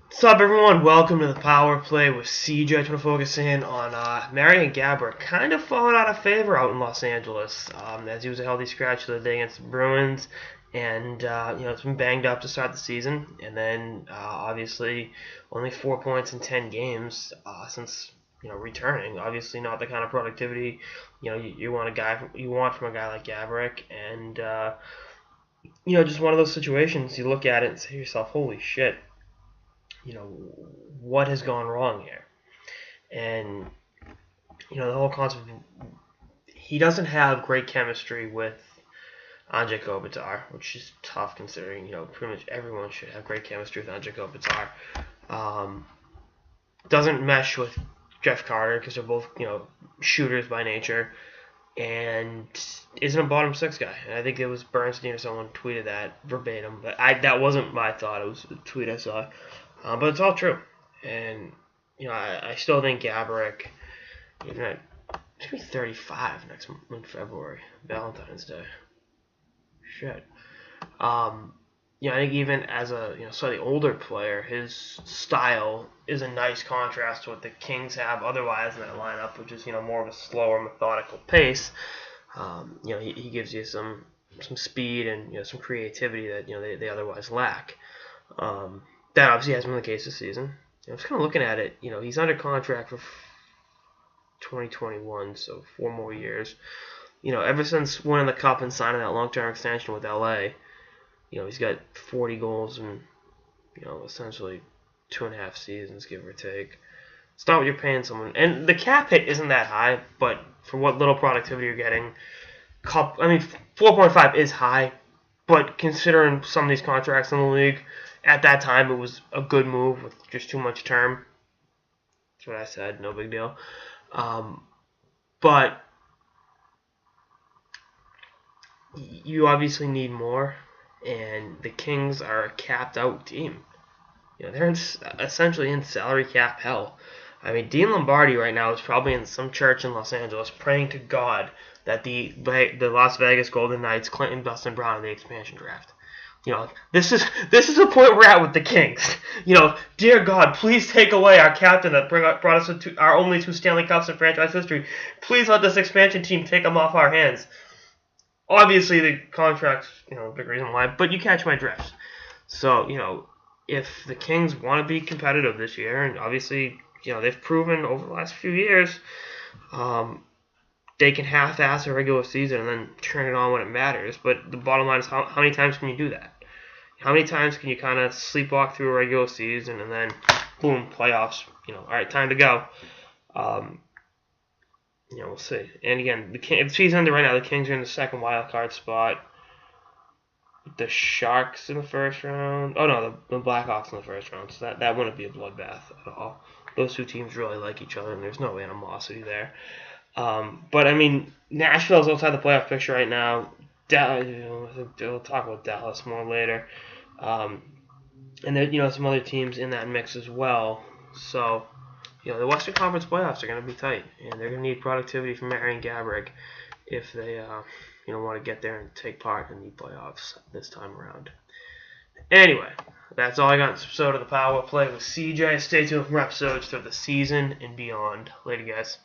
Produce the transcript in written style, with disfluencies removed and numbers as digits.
What's up, everyone? Welcome to the Power Play with CJ. I want to focus in on Marian Gaborik, kind of falling out of favor out in Los Angeles, as he was a healthy scratch the other day against the Bruins, and it's been banged up to start the season, and then obviously only 4 points in 10 games since returning. Obviously, not the kind of productivity you want from a guy like Gaborik, and just one of those situations you look at it and say to yourself, "Holy shit." What has gone wrong here? And, the whole concept of he doesn't have great chemistry with Anze Kopitar, which is tough considering, pretty much everyone should have great chemistry with Anze Kopitar. Doesn't mesh with Jeff Carter because they're both, shooters by nature, and isn't a bottom six guy. And I think it was Bernstein or someone tweeted that verbatim, but that wasn't my thought. It was a tweet I saw. But it's all true. And, I still think Gaborik, he's going to be 35 next month in February, Valentine's Day. Shit. I think even as a slightly older player, his style is a nice contrast to what the Kings have otherwise in that lineup, which is more of a slower, methodical pace. He gives you some speed and some creativity that they otherwise lack. That obviously hasn't been the case this season. I was kind of looking at it. He's under contract for 2021, so 4 more years. Ever since winning the Cup and signing that long-term extension with LA, he's got 40 goals in, essentially 2.5 seasons, give or take. It's not what you're paying someone. And the cap hit isn't that high, but for what little productivity you're getting, 4.5 is high, but considering some of these contracts in the league, at that time, it was a good move with just too much term. That's what I said. No big deal. But you obviously need more, and the Kings are a capped-out team. They're essentially in salary cap hell. I mean, Dean Lombardi right now is probably in some church in Los Angeles praying to God that the Las Vegas Golden Knights claim Dustin Brown in the expansion draft. This is the point we're at with the Kings. Dear God, please take away our captain that brought us to our only 2 Stanley Cups in franchise history. Please let this expansion team take them off our hands. Obviously, the contract's, a big reason why, but you catch my drift. So, if the Kings want to be competitive this year, and obviously, they've proven over the last few years, they can half-ass a regular season and then turn it on when it matters. But the bottom line is, how many times can you do that? How many times can you kind of sleepwalk through a regular season and then, boom, playoffs? All right, time to go. We'll see. And again, the season ended right now. The Kings are in the second wild card spot. The Sharks in the first round. Oh no, the Blackhawks in the first round. So that wouldn't be a bloodbath at all. Those 2 teams really like each other, and there's no animosity there. But I mean, Nashville's outside the playoff picture right now. We'll talk about Dallas more later. And there, some other teams in that mix as well. So, the Western Conference playoffs are going to be tight, and they're going to need productivity from Marian Gaborik if they, want to get there and take part in the playoffs this time around. Anyway, that's all I got in this episode of the Power Play with CJ. Stay tuned for more episodes throughout the season and beyond. Later, guys.